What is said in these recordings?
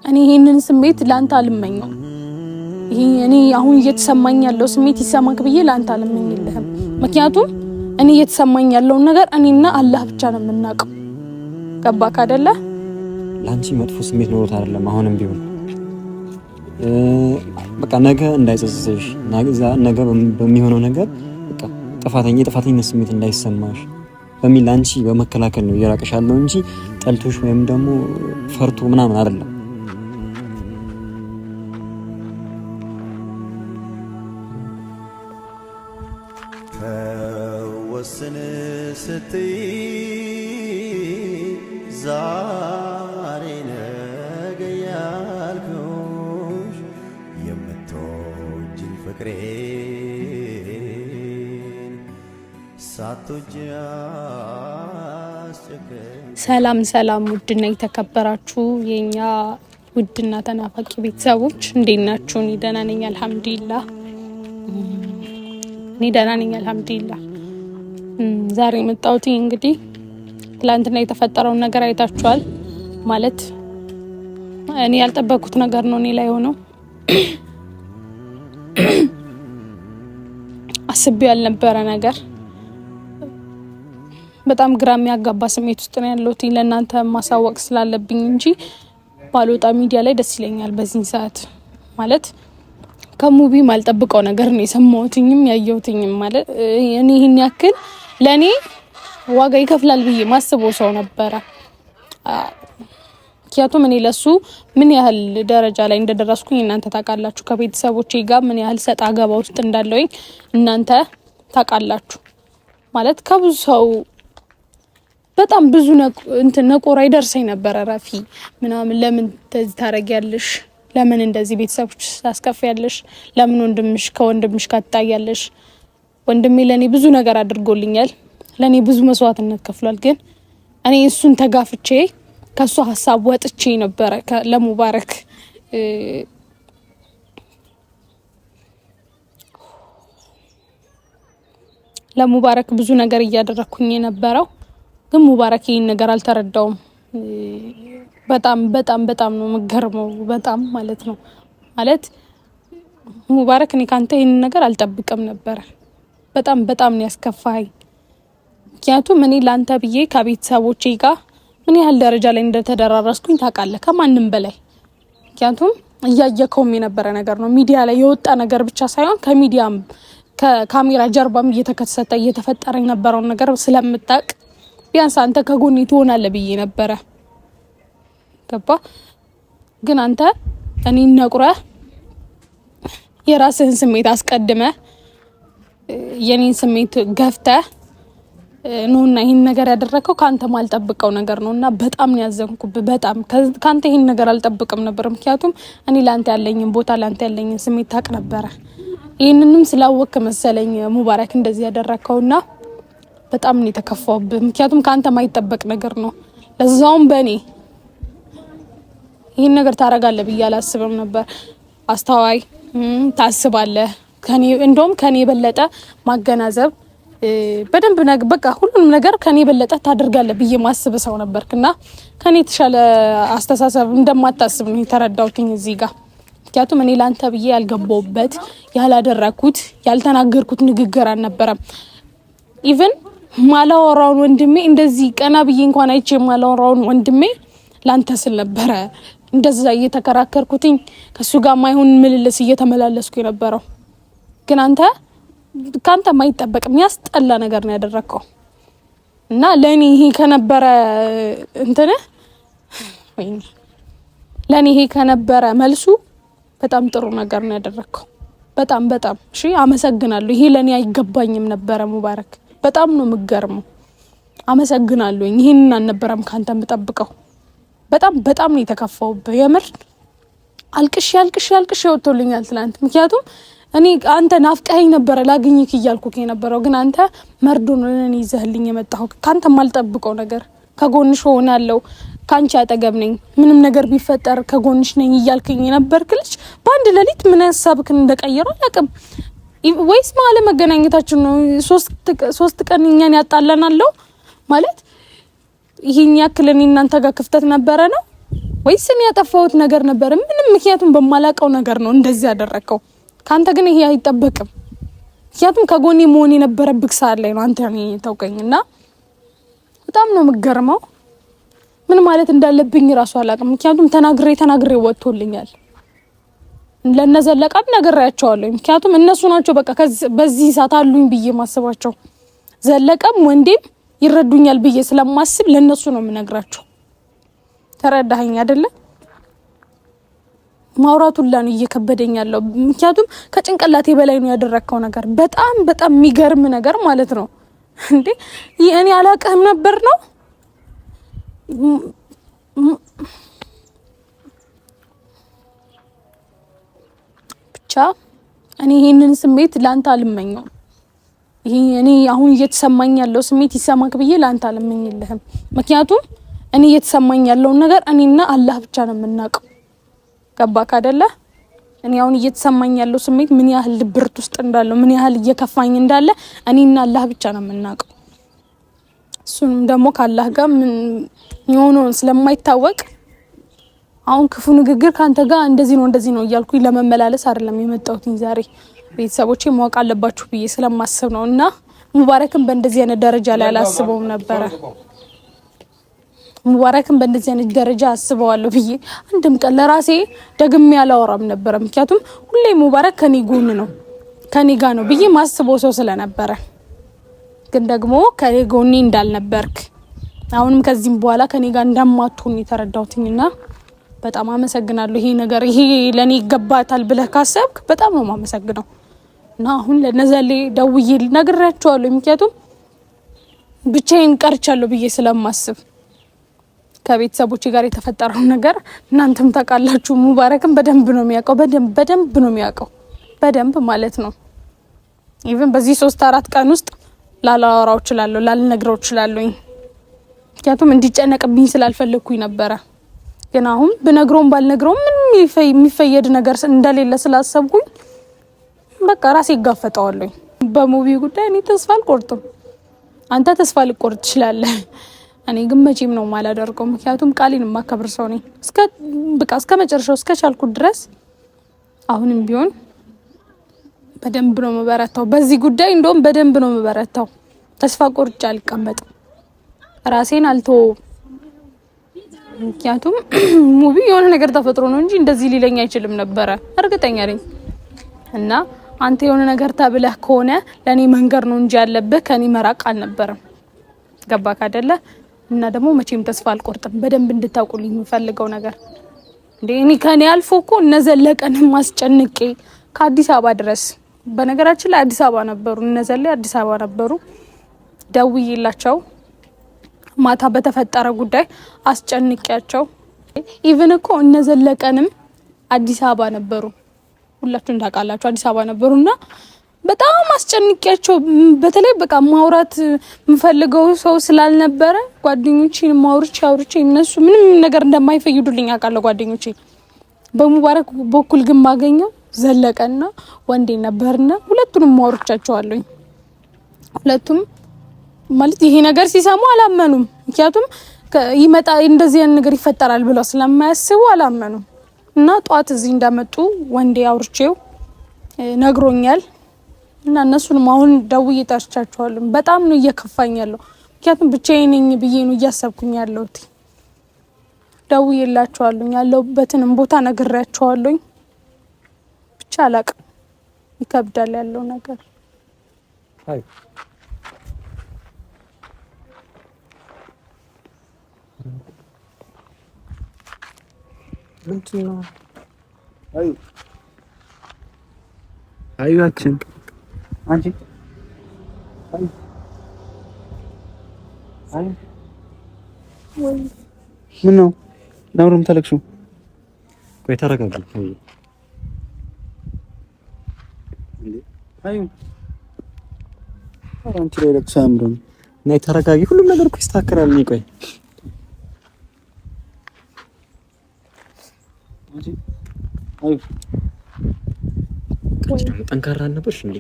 እኔ ይሄንን ስሜት ላንተ አልመኘው። እኔ አሁን እየተሰማኝ ያለው ስሜት ይሰማክ ብዬ ላንተ አልመኝልህም። ምክንያቱም እኔ እየተሰማኝ ያለው ነገር እኔና አላህ ብቻ ነው የምናውቀው። ገባክ አይደለ? ላንቺ መጥፎ ስሜት ኖሮት አይደለም። አሁንም ቢሆን በቃ ነገ እንዳይጸጽትሽ፣ ነገ በሚሆነው ነገር በቃ ጥፋተኝነት ስሜት እንዳይሰማሽ በሚል አንቺ በመከላከል ነው እየራቀሽ ያለው እንጂ ጠልቶሽ ወይም ደግሞ ፈርቶ ምናምን አይደለም። ተወስን ስትይ ዛሬ ነገ ያልኩሽ የምትወጂኝ ፍቅሬን ሳትወጂ ሰላም ሰላም፣ ውድና የተከበራችሁ የኛ ውድና ተናፋቂ ቤተሰቦች እንዴት ናችሁ? እኔ ደህና ነኝ አልሐምዱሊላህ። ዛሬ የመጣሁት እንግዲህ ትላንትና የተፈጠረውን ነገር አይታችኋል። ማለት እኔ ያልጠበቅኩት ነገር ነው እኔ ላይ ሆነው አስቤ ያልነበረ ነገር በጣም ግራም ያጋባ ስሜት ውስጥ ነው ያለሁት። ለእናንተ ማሳወቅ ስላለብኝ እንጂ ባልወጣ ሚዲያ ላይ ደስ ይለኛል በዚህ ሰዓት። ማለት ከሙቢ ማልጠብቀው ነገር ነው የሰማሁትኝም ያየሁትኝም። ማለት እኔ ይሄን ያክል ለኔ ዋጋ ይከፍላል ብዬ ማስበው ሰው ነበረ። ምክንያቱም እኔ ለሱ ምን ያህል ደረጃ ላይ እንደደረስኩኝ እናንተ ታውቃላችሁ። ከቤተሰቦቼ ጋር ምን ያህል ሰጣ ገባ ውስጥ እንዳለሁኝ እናንተ ታውቃላችሁ። ማለት ከብዙ ሰው በጣም ብዙ ነቆራ ይደርሰኝ ነበር። ረፊ ምናምን ለምን እንደዚህ ታረጊያለሽ? ለምን እንደዚህ ቤተሰቦች ታስከፊያለሽ? ለምን ከወንድምሽ ጋር ትጣያለሽ? ወንድሜ ለኔ ብዙ ነገር አድርጎልኛል። ለኔ ብዙ መስዋዕትነት ከፍሏል። ግን እኔ እሱን ተጋፍቼ ከሱ ሐሳብ ወጥቼ ነበር ለሙባረክ ብዙ ነገር እያደረኩኝ የነበረው። ግን ሙባረክ ይሄን ነገር አልተረዳውም። በጣም ነው መገርመው። በጣም ማለት ነው ሙባረክ እኔ ካንተ ይሄን ነገር አልጠብቅም ነበር። በጣም ነው ያስከፋኝ። ምክንያቱም እኔ ላንተ ብዬ ከቤተሰቦቼ ጋር ምን ያህል ደረጃ ላይ እንደተደራረስኩኝ ታውቃለህ፣ ከማንም በላይ። ምክንያቱም እያየከውም የነበረ ነገር ነው። ሚዲያ ላይ የወጣ ነገር ብቻ ሳይሆን ከሚዲያም ከካሜራ ጀርባም እየተፈጠረ የነበረውን ነገር ስለምታውቅ ቢያንስ አንተ ከጎኔ ትሆናለህ ብዬ ነበረ። ገባ? ግን አንተ እኔን ነቁረህ የራስህን ስሜት አስቀድመህ የኔን ስሜት ገፍተህ ነውና ይሄን ነገር ያደረከው ካንተ ማልጠብቀው ነገር ነውና በጣም ነው ያዘንኩብህ። በጣም ካንተ ይሄን ነገር አልጠብቅም ነበር። ምክንያቱም እኔ ላንተ ያለኝን ቦታ ላንተ ያለኝን ስሜት ታውቅ ነበር። ይሄንንም ስላወቅ መሰለኝ ሙባረክ እንደዚህ ያደረከውና በጣም ነው የተከፋውብህ። ምክንያቱም ካንተ ማይጠበቅ ነገር ነው። ለዛውም በእኔ ይሄን ነገር ታረጋለህ ብዬ አላስብም ነበር። አስተዋይ ታስባለህ፣ እንደውም ከኔ የበለጠ ማገናዘብ በደንብ በቃ ሁሉንም ነገር ከኔ የበለጠ ታደርጋለህ ብዬ ማስብ ሰው ነበርክና ከኔ የተሻለ አስተሳሰብ እንደማታስብ ነው የተረዳሁትኝ እዚህ ጋር። ምክንያቱም እኔ ላንተ ብዬ ያልገባውበት ያላደረኩት ያልተናገርኩት ንግግር አልነበረም። ኢቭን ማላወራውን ወንድሜ እንደዚህ ቀና ብዬ እንኳን አይቼ ማላወራውን ወንድሜ ላንተ ስል ነበረ እንደዛ እየተከራከርኩትኝ ከሱ ጋር ማይሆን ምልልስ እየተመላለስኩ የነበረው። ግን ካንተ ማይጠበቅ የሚያስጠላ ነገር ነው ያደረከው እና ለኔ ይሄ ከነበረ ለኔ ይሄ ከነበረ መልሱ በጣም ጥሩ ነገር ነው ያደረከው። በጣም እሺ፣ አመሰግናለሁ። ይሄ ለኔ አይገባኝም ነበረ ሙባረክ። በጣም ነው የምገርመው። አመሰግናለሁ። ይሄንን አልነበረም ካንተ የምጠብቀው። በጣም ነው የተከፋውብህ። የምር አልቅሽ ወጥቶልኛል ትላንት። ምክንያቱም እኔ አንተ ናፍቀኸኝ ነበረ ላግኝክ እያልኩክ የነበረው። ግን አንተ መርዶን ለኔ ይዘህልኝ የመጣው ካንተ ማልጠብቀው ነገር። ከጎንሽ ሆናለሁ፣ ካንቺ አጠገብ ነኝ፣ ምንም ነገር ቢፈጠር ከጎንሽ ነኝ እያልከኝ የነበርክልሽ በአንድ ሌሊት ምን ሐሳብክን እንደቀየረው አላውቅም። ወይስ ማለ መገናኘታችን ነው 3 ቀን እኛን ያጣላናል ማለት ይሄን ያክል እኔ እናንተ ጋር ክፍተት ነበረ ነው ወይስ እኔ ያጠፋሁት ነገር ነበር? ምንም ምክንያቱም በማላውቀው ነገር ነው እንደዚህ ያደረከው። ካንተ ግን ይሄ አይጠበቅም። ምክንያቱም ከጎኔ መሆን የነበረብህ ሰዓት ላይ ነው አንተ ተውከኝና በጣም ነው የምገርመው። ምን ማለት እንዳለብኝ ራሱ አላውቅም። ምክንያቱም ተናግሬ ወጥቶልኛል። ለነዘለቃት ነግሬያቸዋለሁ። ምክንያቱም እነሱ ናቸው በቃ በዚህ ሰዓት አሉኝ ብዬ ማስባቸው። ዘለቀም ወንዴም ይረዱኛል ብዬ ስለማስብ ለነሱ ነው የምነግራቸው። ተረዳኸኝ አይደለ? ማውራቱን ላን እየከበደኝ ያለው ምክንያቱም ከጭንቅላቴ በላይ ነው ያደረከው ነገር። በጣም የሚገርም ነገር ማለት ነው እንዴ! እኔ አላውቅም ነበር ነው ብቻ እኔ ይሄንን ስሜት ላንተ አልመኘው። እኔ አሁን እየተሰማኝ ያለው ስሜት ይሰማክ ብዬ ላንተ አልመኝልህም። ምክንያቱም እኔ እየተሰማኝ ያለው ነገር እኔና አላህ ብቻ ነው የምናውቀው። ገባክ አይደለ? እኔ አሁን እየተሰማኝ ያለው ስሜት ምን ያህል ድብርት ውስጥ እንዳለው ምን ያህል እየከፋኝ እንዳለ እኔና አላህ ብቻ ነው የምናውቀው። እሱንም ደግሞ ከአላህ ጋር ምን የሆነውን ስለማይታወቅ አሁን ክፉ ንግግር ካንተ ጋር እንደዚህ ነው እያልኩኝ ለመመላለስ አይደለም የመጣሁት ዛሬ። ቤተሰቦቼ ማወቅ አለባችሁ ብዬ ስለማስብ ነው። እና ሙባረክን በእንደዚህ አይነት ደረጃ ላይ አላስበውም ነበረ። ሙባረክን በእንደዚህ አይነት ደረጃ አስበዋለሁ ብዬ አንድም ቀን ለራሴ ደግሜ ያላወራም ነበር። ምክንያቱም ሁሌ ሙባረክ ከኔ ጎን ነው ከኔ ጋር ነው ብዬ ማስበው ሰው ስለነበረ፣ ግን ደግሞ ከኔ ጎኔ እንዳልነበርክ አሁንም ከዚህም በኋላ ከኔ ጋር እንደማትሆን የተረዳሁትኝና በጣም አመሰግናለሁ። ይሄ ነገር ይሄ ለኔ ይገባታል ብለህ ካሰብክ በጣም ነው ማመሰግነው። እና አሁን ለነዘሌ ደውዬ ነግሬያቸዋለሁ። ምክንያቱም ብቻዬን ቀርቻለሁ ብዬ ስለማስብ ከቤተሰቦቼ ጋር የተፈጠረው ነገር እናንተም ታውቃላችሁ። ሙባረክም በደንብ ነው የሚያውቀው። በደንብ ነው የሚያውቀው። በደንብ ማለት ነው። ኢቭን በዚህ 3-4 ቀን ውስጥ ላላወራው እችላለሁ፣ ላልነግረው እችላለሁ። ምክንያቱም እንዲጨነቅብኝ ስላልፈለኩኝ ነበረ። ግን አሁን ብነግረውም ባልነግረውም ምንም የሚፈየድ ነገር እንደሌለ ስላሰብኩኝ በቃ ራሴ ይጋፈጣዋለሁ። በሙቪ ጉዳይ እኔ ተስፋ አልቆርጥም። አንተ ተስፋ ልቆርጥ ትችላለህ። እኔ ግን መቼም ነው ማላደርገው። ምክንያቱም ቃሌን የማከብር ሰው ነኝ። እስከ መጨረሻው እስከቻልኩት ድረስ አሁንም ቢሆን በደንብ ነው መበረታው። በዚህ ጉዳይ እንደውም በደንብ ነው መበረታው። ተስፋ ቆርጬ አልቀመጥም። ራሴን አልተወውም። ምክንያቱም ሙቪ የሆነ ነገር ተፈጥሮ ነው እንጂ እንደዚህ ሊለኝ አይችልም ነበረ፣ እርግጠኛ ነኝ። እና አንተ የሆነ ነገር ተብለህ ከሆነ ለኔ መንገር ነው እንጂ ያለብህ ከኔ መራቅ አልነበረም። ገባክ አይደለ? እና ደግሞ መቼም ተስፋ አልቆርጥም። በደንብ እንድታውቁልኝ የምፈልገው ነገር እኔ ከኔ አልፎ እኮ እነዘለቀንም ማስጨንቄ ከአዲስ አበባ ድረስ፣ በነገራችን ላይ አዲስ አበባ ነበሩ እነዘለ አዲስ አበባ ነበሩ። ደውዬላቸው ማታ በተፈጠረ ጉዳይ አስጨንቄያቸው፣ ኢቭን እኮ እነዘለቀንም አዲስ አበባ ነበሩ። ሁላችሁም ታውቃላችሁ አዲስ አበባ ነበሩና በጣም አስጨንቄያቸው፣ በተለይ በቃ ማውራት የምፈልገው ሰው ስላልነበረ ጓደኞቼን አውርቼ እነሱ ምንም ነገር እንደማይፈይዱልኝ አውቃለሁ ጓደኞቼ። በሙባረክ በኩል ግን ማገኘው ዘለቀና ወንዴ ነበርና ሁለቱንም አውርቻቸዋለሁ። ሁለቱም ማለት ይሄ ነገር ሲሰሙ አላመኑም። ምክንያቱም ይመጣ እንደዚህ አይነት ነገር ይፈጠራል ብለው ስለማያስቡ አላመኑም። እና ጧት እዚህ እንዳመጡ ወንዴ አውርቼው ነግሮኛል። እና እነሱንም አሁን ደውዬ ጠርቻቸዋለሁ። በጣም ነው እየከፋኝ ያለው። ምክንያቱም ብቻዬን ነኝ ብዬ ነው እያሰብኩኝ ያለሁት። ደውዬላቸዋለሁ፣ ያለሁበትንም ቦታ ነግሬያቸዋለሁ። ብቻ አላቅም፣ ይከብዳል ያለው ነገር። አይ ምንድነው? አዩአችን አንቺ አይ ምን ነው ለምንም ተለክሹ? ቆይ ተረጋጋ። አዩ አንቺ ላይ ለቅሶ አያምርም። ነይ ተረጋጊ። ሁሉም ነገር እኮ ይስተካከላል። ነይ ቆይ አንቺ አዩ ጠንካራ አልነበርሽ እንዴ?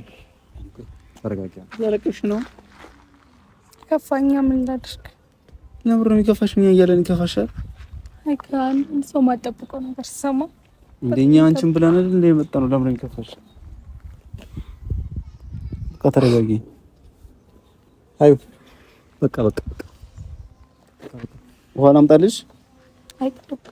ተረጋጋ። ያለቅሽ ነው። ከፋኛ ምን ላድርግ? ለምሮ ነው ከፋሽ? ምን ያያለን ከፋሻል? አይካን ሰው ማጠብቀው ነገር ሰማ እንደኛ አንቺን ብለን እንደ የመጣነው ለምን ከፈሽ ከተረጋጊ አዩ በቃ በኋላ አምጣልሽ አይጠብቅ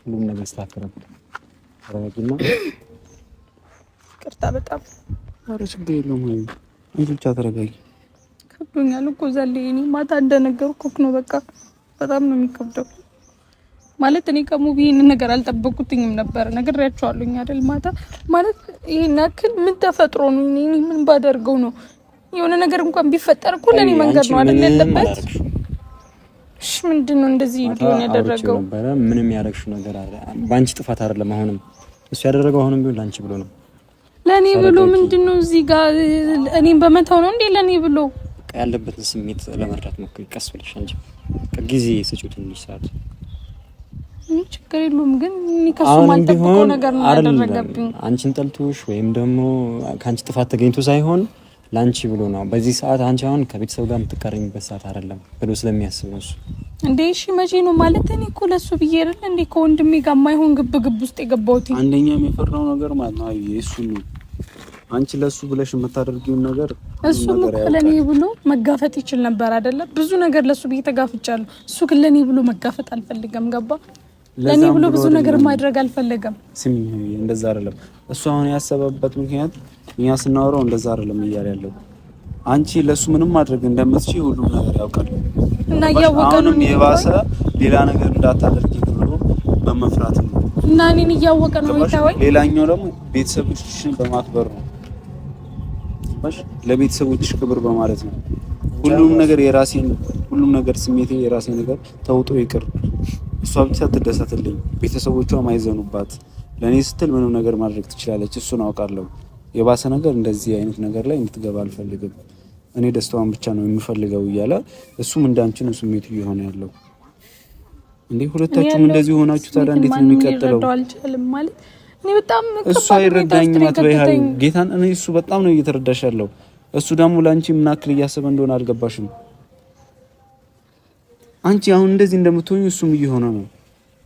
ሁሉም ነገር ስታከረም ተረጋጊና ቅርታ በጣም ኧረ ችግር የለውም አንቺ ብቻ ተረጋጊ ከብዶኛል እኮ ዘልዬ እኔ ማታ እንደነገርኩህ ነው በቃ በጣም ነው የሚከብደው ማለት እኔ ከሙቢ ይሄን ነገር አልጠበቁትኝም ነበር ነግሬያቸዋለሁኝ አይደል ማታ ማለት ይሄን ያክል ምን ተፈጥሮ ነው እኔ ምን ባደርገው ነው የሆነ ነገር እንኳን ቢፈጠር እኮ ለኔ መንገድ ነው አይደል ያለበት እሺ ምንድነው እንደዚህ እንዲሆን ያደረገው ምንም ያደረግሽው ነገር አለ ባንቺ ጥፋት አይደለም አሁንም እሱ ያደረገው አሁንም ቢሆን ላንቺ ብሎ ነው ለኔ ብሎ ምንድነው እዚህ ጋር እኔን በመታው ነው እንዴ ለኔ ብሎ ያለበትን ስሜት ለመረዳት ሞክሪ ቀስ ብለሽ እንጂ ጊዜ ስጪው ትንሽ ሰዓት ችግር የለውም ግን እኔ ከሱ ማልጠብቀው ነገር ነው ያደረገብኝ አንቺን ጠልቶሽ ወይም ደግሞ ካንቺ ጥፋት ተገኝቶ ሳይሆን ላንቺ ብሎ ነው በዚህ ሰዓት አንቺ አሁን ከቤተሰብ ጋር የምትቀርኝበት ሰዓት አይደለም ብሎ ስለሚያስብ ነው እሱ እንዴ እሺ መቼ ነው ማለት እኔ እኮ ለሱ ብዬ አይደል እንዴ ከወንድሜ ጋር ማይሆን ግብ ውስጥ የገባሁት አንደኛም የፈራው ነገር ማለት ነው እሱ ነው አንቺ ለሱ ብለሽ የምታደርጊው ነገር እሱ ለኔ ብሎ መጋፈጥ ይችል ነበር አይደለ ብዙ ነገር ለሱ ብዬ ተጋፍጫለሁ እሱ ግን ለኔ ብሎ መጋፈጥ አልፈልገም ገባ ለኔ ብሎ ብዙ ነገር ማድረግ አልፈልግም ስሚ እንደዛ አይደለም እሱ አሁን ያሰበበት ምክንያት እኛ ስናወራው እንደዛ አይደለም እያለ ያለው አንቺ ለሱ ምንም ማድረግ እንደምትችይ ሁሉም ነገር ያውቃል እና ያወቀ ነው የባሰ ሌላ ነገር እንዳታደርጊ ብሎ በመፍራት ነው እና እኔን ያወቀ ነው ይታወይ ሌላኛው ደግሞ ቤተሰቦችሽን በማክበር ነው ባሽ ለቤተሰቦችሽ ክብር በማለት ነው ሁሉም ነገር የራሴን ሁሉም ነገር ስሜቴ የራሴ ነገር ተውጦ ይቅር እሷ ብቻ ትደሰትልኝ ቤተሰቦቿ ማይዘኑባት ለኔ ስትል ምንም ነገር ማድረግ ትችላለች እሱን አውቃለሁ የባሰ ነገር እንደዚህ አይነት ነገር ላይ እንድትገባ አልፈልግም እኔ ደስታዋን ብቻ ነው የምፈልገው እያለ እሱም እንዳንቺ ነው ስሜቱ እየሆነ ያለው እንዴ ሁለታችሁም እንደዚህ ሆናችሁ ታዲያ እንዴት ነው የሚቀጥለው ማለት እኔ በጣም እሱ አይረዳኝም አትበይ ጌታን እኔ እሱ በጣም ነው እየተረዳሽ ያለው እሱ ደግሞ ላንቺ ምን አክል እያሰበ እንደሆነ አልገባሽም አንቺ አሁን እንደዚህ እንደምትሆኚ እሱም እየሆነ ነው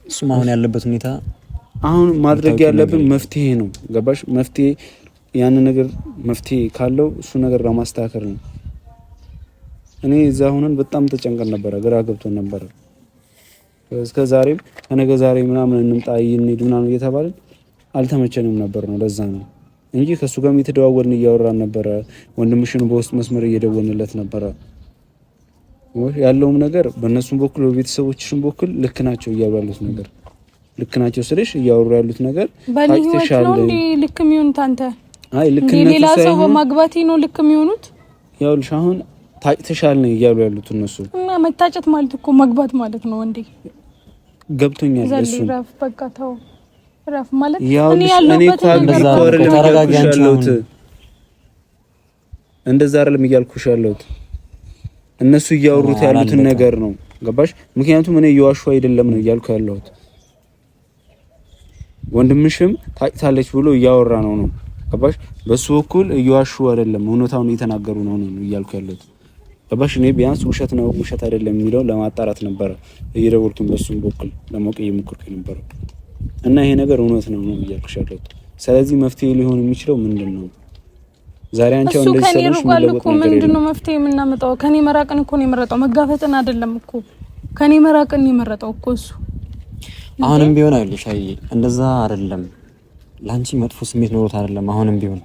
እሱም አሁን ያለበት ሁኔታ አሁን ማድረግ ያለብን መፍትሄ ነው ገባሽ መፍትሄ ያን ነገር መፍትሄ ካለው እሱ ነገር ለማስተካከል ነው እኔ እዛ ሆነን በጣም ተጨንቀን ነበር ግራ ገብቶን ነበር እስከ ዛሬም ከነገ ዛሬ ምናምን እንምጣ ይንድ ምናምን እየተባልን አልተመቸንም ነበር ነው ለዛ ነው እንጂ ከሱ ጋር እየተደዋወልን እያወራን ነበር ወንድምሽን በውስጥ መስመር እየደወልንለት ነበር ያለውም ነገር በእነሱም በኩል በቤተሰቦችሽም በኩል ልክ ናቸው እያሉ ያሉት ነገር ልክ ናቸው ስለሽ እያወሩ ያሉት ነገር ታክተሻል እንዴ ልክ የሚሆን ታንተ አይ ልክ ነው ሌላ ሰው በማግባቴ ነው ልክ የሚሆኑት ያውልሽ አሁን ታክተሻል ነው እያሉ ያሉት እነሱ እና መታጨት ማለት እኮ መግባት ማለት ነው እንዴ ገብቶኛል እሱ ረፍ በቃ ተው ረፍ ማለት እኔ ያለሁበት ነገር ተረጋጊ አንቺ እንደዛ አይደለም እያልኩሽ ያለሁት እነሱ እያወሩት ያሉትን ነገር ነው ገባሽ ምክንያቱም እኔ እየዋሹ አይደለም ነው እያልኩ ያለሁት ወንድምሽም ታጭታለች ብሎ እያወራ ነው ገባሽ በሱ በኩል እየዋሹ አይደለም እውነታውን እየተናገሩ ነው እያልኩ ያለሁት ገባሽ እኔ ቢያንስ ውሸት ነው ውሸት አይደለም የሚለው ለማጣራት ነበር እየደወልኩኝ በሱም በኩል ለማወቅ እየሞከርኩኝ ነበር እና ይሄ ነገር እውነት ነው እያልኩሽ ያለሁት ስለዚህ መፍትሄ ሊሆን የሚችለው ምንድነው ዛሬ አንቺ አሁን እንደዚህ ሰለሽ ምንድነው መፍትሄ የምናመጣው ከኔ መራቅን እኮ ነው የመረጠው መጋፈጥን አይደለም እኮ ከኔ መራቅን ነው የመረጠው እኮ እሱ አሁንም ቢሆን አይልሽ አይ እንደዛ አይደለም ላንቺ መጥፎ ስሜት ኖሮት አይደለም አሁንም ቢሆን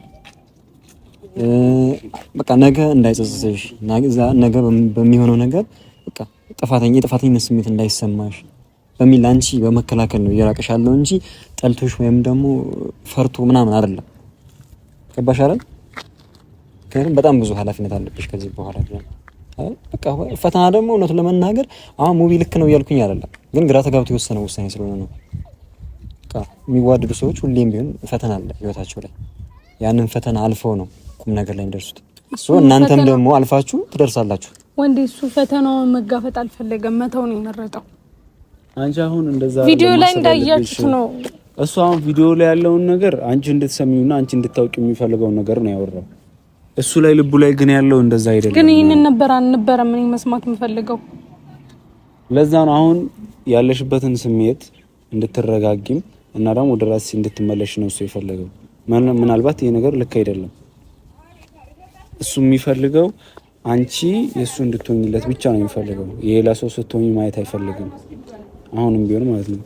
በቃ ነገ እንዳይጸጽትሽ ነገ በሚሆነው ነገር በቃ ጥፋተኝነት ስሜት እንዳይሰማሽ በሚል ላንቺ በመከላከል ነው እየራቀሽ ያለው እንጂ ጠልቶሽ ወይም ደግሞ ፈርቶ ምናምን አይደለም ገባሽ አይደል ግን በጣም ብዙ ኃላፊነት አለብሽ ከዚህ በኋላ በቃ ፈተና ደግሞ እውነቱን ለመናገር አሁን ሙቪ ልክ ነው እያልኩኝ አይደለም ግን ግራ ተጋብቶ የወሰነው ውሳኔ ስለሆነ ነው በቃ የሚዋደዱ ሰዎች ሁሌም ቢሆን ፈተና አለ ህይወታቸው ላይ ያንን ፈተና አልፈው ነው ቁም ነገር ላይ እንደርሱት እናንተም ደግሞ አልፋችሁ ትደርሳላችሁ ወንዴ እሱ ፈተናውን መጋፈጥ አልፈለገም መተው ነው የመረጠው አንቺ አሁን እንደዛ ቪዲዮ ላይ እንዳያችሁት ነው እሱ አሁን ቪዲዮ ላይ ያለውን ነገር አንቺ እንድትሰሚውና አንቺ እንድታውቂ የሚፈልገውን ነገር ነው ያወራው። እሱ ላይ ልቡ ላይ ግን ያለው እንደዛ አይደለም። ግን ይሄንን ነበር ምን መስማት የምፈልገው። ለዛ ነው አሁን ያለሽበትን ስሜት እንድትረጋጊም እና ደግሞ ወደ ራስሽ እንድትመለሽ ነው እሱ የፈለገው። ምናልባት ይሄ ነገር ልክ አይደለም። እሱ የሚፈልገው አንቺ የእሱ እንድትሆኝለት ብቻ ነው የሚፈልገው። የሌላ ሰው ስትሆኝ ማየት አይፈልግም። አሁንም ቢሆን ማለት ነው።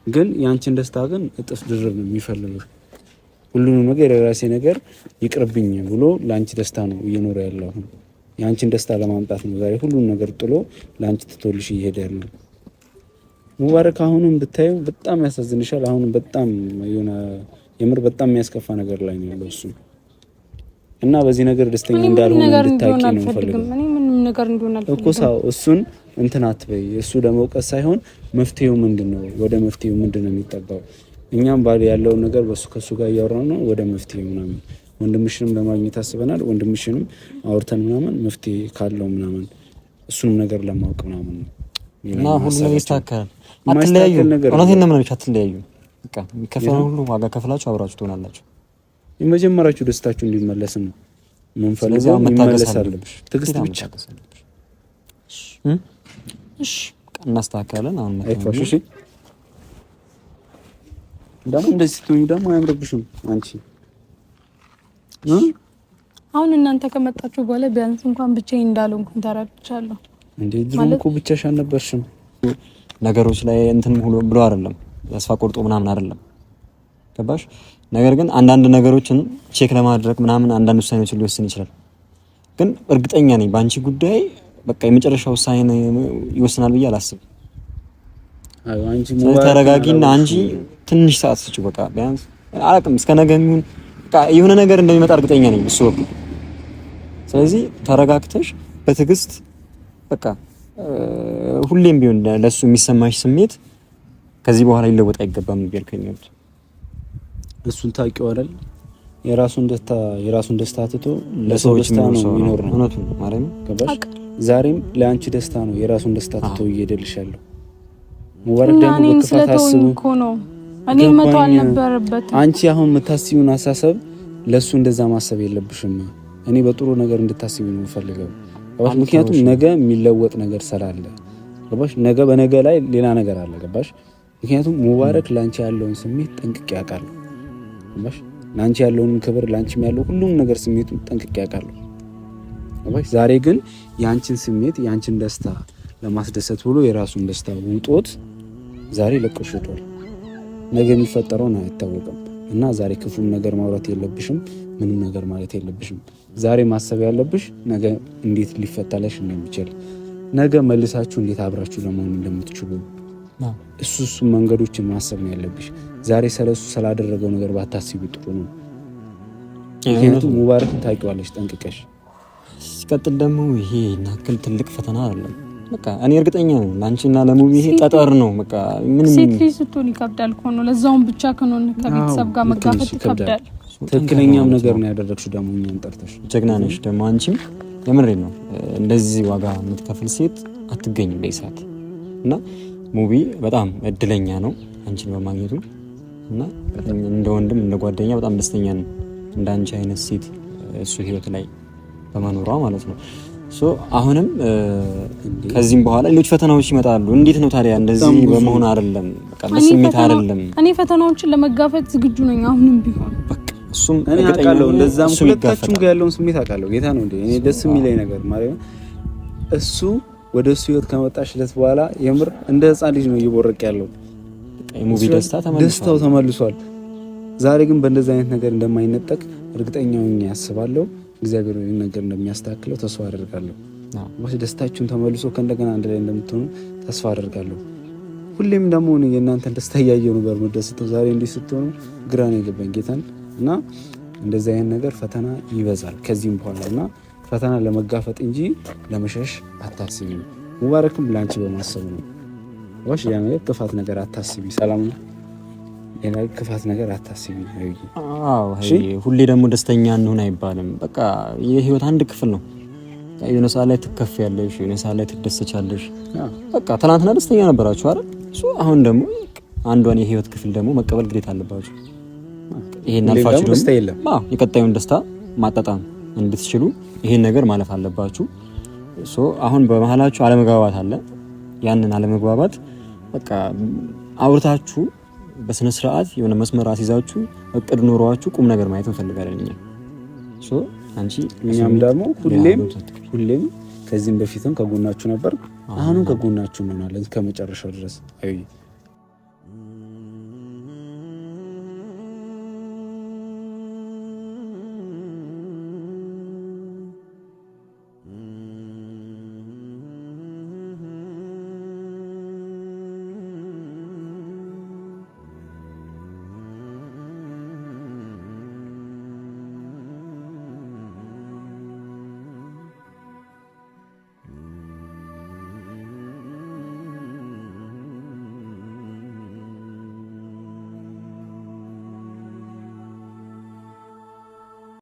ግን የአንቺን ደስታ ግን እጥፍ ድርብ ነው የሚፈልገው። ሁሉንም ነገር የራሴ ነገር ይቅርብኝ ብሎ ለአንቺ ደስታ ነው እየኖረ ያለው። አሁን የአንቺን ደስታ ለማምጣት ነው ዛሬ ሁሉን ነገር ጥሎ ለአንቺ ትቶልሽ እየሄደ ያለው። ሙባረክ አሁንም ብታየው በጣም ያሳዝንሻል። አሁንም በጣም የሆነ የምር በጣም የሚያስከፋ ነገር ላይ ነው ያለው እሱ እና በዚህ ነገር ደስተኛ እንዳልሆነ እንድታቂ ነው የምፈልገው። እኔ ምንም ነገር እንዲሆን አልፈልግም እኮ ሳው እሱን እንትን አትበይ። እሱ ለመውቀስ ሳይሆን መፍትሄው ምንድነው? ወደ መፍትሄው ምንድነው የሚጠጋው? እኛም ባለ ያለው ነገር በሱ ከሱ ጋር እያወራን ነው ወደ መፍትሄው ምናምን። ወንድምሽንም ለማግኘት አስበናል። ወንድምሽንም አውርተን ምናምን መፍትሄ ካለው ምናምን እሱንም ነገር ለማወቅ ምናምን እና ሁሉ ነገር ይስተካከላል። አትለያዩ። እውነቴን ነው የምልሽ፣ አትለያዩ። በቃ የሚከፈለው ሁሉ ዋጋ ከፍላችሁ አብራችሁ ትሆናላችሁ። የመጀመሪያችሁ ደስታችሁ እንዲመለስ ነው የምንፈልገው። መታገስ አለብሽ፣ ትዕግስት ብቻ። እሺ እናስተካክላለን። አሁን አይፋሽ። እሺ ደግሞ እንደዚህ ስትሆኚ ደግሞ አያምርብሽም አንቺ። አሁን እናንተ ከመጣችሁ በኋላ ቢያንስ እንኳን ብቻዬን እንዳልሆንኩኝ ተረድቻለሁ። እንዴ ድሮም እኮ ብቻሽ አልነበርሽም። ነገሮች ላይ እንትን ብሎ አይደለም ተስፋ ቆርጦ ምናምን አይደለም፣ ገባሽ? ነገር ግን አንዳንድ ነገሮችን ቼክ ለማድረግ ምናምን አንዳንድ ውሳኔዎችን ሊወስን ይችላል። ግን እርግጠኛ ነኝ በአንቺ ጉዳይ በቃ የመጨረሻ ውሳኔ ይወስናል ብዬ አላስብም። አይ አንቺ ተረጋጊና አንቺ ትንሽ ሰዓት ስጪው። በቃ ቢያንስ አላውቅም እስከ ነገ የሚሆን በቃ የሆነ ነገር እንደሚመጣ እርግጠኛ ነኝ እሱ ወቅ። ስለዚህ ተረጋግተሽ በትዕግስት በቃ ሁሌም ቢሆን ለሱ የሚሰማሽ ስሜት ከዚህ በኋላ ሊለወጥ አይገባም ይልከኝ። እሱን ታውቂው አይደል? የራሱን ደስታ ትቶ ለሰው ደስታ ነው የሚኖር ነው። እውነቱ ማለት ነው። ገባሽ? ዛሬም ለአንቺ ደስታ ነው የራሱን ደስታ ትቶ እየሄደልሻለሁ። ሙባረክ ደግሞ በክፋት አስቡ እኮ ነው። እኔ መተው አልነበረበትም። አንቺ አሁን የምታስቢውን አሳሰብ ለሱ እንደዛ ማሰብ የለብሽም። እኔ በጥሩ ነገር እንድታስቢ ነው የምፈልገው። ምክንያቱም ነገ የሚለወጥ ነገር ስላለ ገባሽ? ነገ በነገ ላይ ሌላ ነገር አለ። ገባሽ? ምክንያቱም ሙባረክ ላንቺ ያለውን ስሜት ጠንቅቄ ያውቃለሁ። ገባሽ? ላንቺ ያለውን ክብር፣ ላንቺም ያለው ሁሉም ነገር ስሜቱን ጠንቅቄ ያውቃለሁ። ገባሽ? ዛሬ ግን ያንቺን ስሜት ያንቺን ደስታ ለማስደሰት ብሎ የራሱን ደስታ ውጦት ዛሬ ለቆሽ ወጥቷል። ነገ የሚፈጠረውን አይታወቅም እና ዛሬ ክፉም ነገር ማውራት የለብሽም፣ ምንም ነገር ማለት የለብሽም። ዛሬ ማሰብ ያለብሽ ነገ እንዴት ሊፈታለሽ እንደሚችል፣ ነገ መልሳችሁ እንዴት አብራችሁ ለመሆን እንደምትችሉ እሱ መንገዶችን ማሰብ ነው ያለብሽ። ዛሬ ስለሱ ስላደረገው ነገር ባታስቢ ጥሩ ነው። ምክንያቱም ሙባረክን ታውቂዋለሽ ጠንቅቀሽ። ሲቀጥል ደግሞ ይሄ ናክል ትልቅ ፈተና አይደለም። በቃ እኔ እርግጠኛ ነኝ ላንቺና ለሙቢ ይሄ ጠጠር ነው። በቃ ምን ሴት ልጅ ስትሆን ይከብዳል እኮ ነው። ለዛውም ብቻ ከሆነ ከቤተሰብ ጋር መጋፈጥ ይከብዳል። ትክክለኛም ነገር ነው ያደረግሽው። ደግሞ እኛን ጠርተሽ ጀግና ነሽ። ደግሞ አንቺም የምሬን ነው እንደዚህ ዋጋ የምትከፍል ሴት አትገኝም በይሳት እና ሙቢ በጣም እድለኛ ነው አንቺን በማግኘቱ እና እንደ ወንድም እንደ ጓደኛ በጣም ደስተኛ ነኝ እንዳንቺ አይነት ሴት እሱ ህይወት ላይ በመኖሯ ማለት ነው። ሶ አሁንም ከዚህም በኋላ ሌሎች ፈተናዎች ይመጣሉ። እንዴት ነው ታዲያ እንደዚህ በመሆን አይደለም በቃ በስሜት አይደለም። እኔ ፈተናዎችን ለመጋፈጥ ዝግጁ ነኝ አሁንም ቢሆን በቃ እሱም እኔ አውቃለሁ። እንደዛም ሁለታችሁም ጋር ያለውን ስሜት አውቃለሁ። ጌታ ነው እንዴ እኔ ደስ የሚለኝ ነገር ማለት እሱ ወደ እሱ ህይወት ከመጣሽለት በኋላ የምር እንደ ህፃን ልጅ ነው እየቦረቀ ያለው። ሙቪ ደስታው ተመልሷል። ዛሬ ግን በእንደዚህ አይነት ነገር እንደማይነጠቅ እርግጠኛ ሆኜ ያስባለሁ። እግዚአብሔር ይህን ነገር እንደሚያስተካክለው ተስፋ አደርጋለሁ። ደስታችሁን ተመልሶ ከእንደገና አንድ ላይ እንደምትሆኑ ተስፋ አደርጋለሁ። ሁሌም ደግሞ የእናንተን ደስታ እያየሁ ነበር የምደሰተው። ዛሬ እንዲህ ስትሆኑ ግራ ነው የገባኝ ጌታን እና እንደዚህ አይነት ነገር ፈተና ይበዛል ከዚህም በኋላ እና ፈተና ለመጋፈጥ እንጂ ለመሸሽ አታስቢ። ሙባረክም ላንቺ በማሰብ ነው። ዋሽ ያ ነገር ክፋት ነገር አታስቢ። ሰላም ነው ሌላ ክፋት ነገር አታስቢ። ሁሌ ደግሞ ደስተኛ እንሆን አይባልም። በቃ የህይወት አንድ ክፍል ነው። የሆነ ሰዓት ላይ ትከፍያለሽ፣ የሆነ ሰዓት ላይ ትደሰቻለሽ። በቃ ትናንትና ደስተኛ ነበራችሁ አይደል? አሁን ደግሞ አንዷን የህይወት ክፍል ደግሞ መቀበል ግዴታ አለባችሁ። ይሄን አልፋችሁ ደስታ የለም። የቀጣዩን ደስታ ማጣጣም እንድትችሉ ይሄን ነገር ማለፍ አለባችሁ። አሁን በመሀላችሁ አለመግባባት አለ። ያንን አለመግባባት በቃ አውርታችሁ በስነ ስርዓት የሆነ መስመር አስይዛችሁ እቅድ ኖሯችሁ ቁም ነገር ማየት እንፈልጋለን እኛ። አንቺ እኛም ደግሞ ሁሌም ከዚህም በፊትም ከጎናችሁ ነበር፣ አሁንም ከጎናችሁ እንሆናለን ከመጨረሻው ድረስ።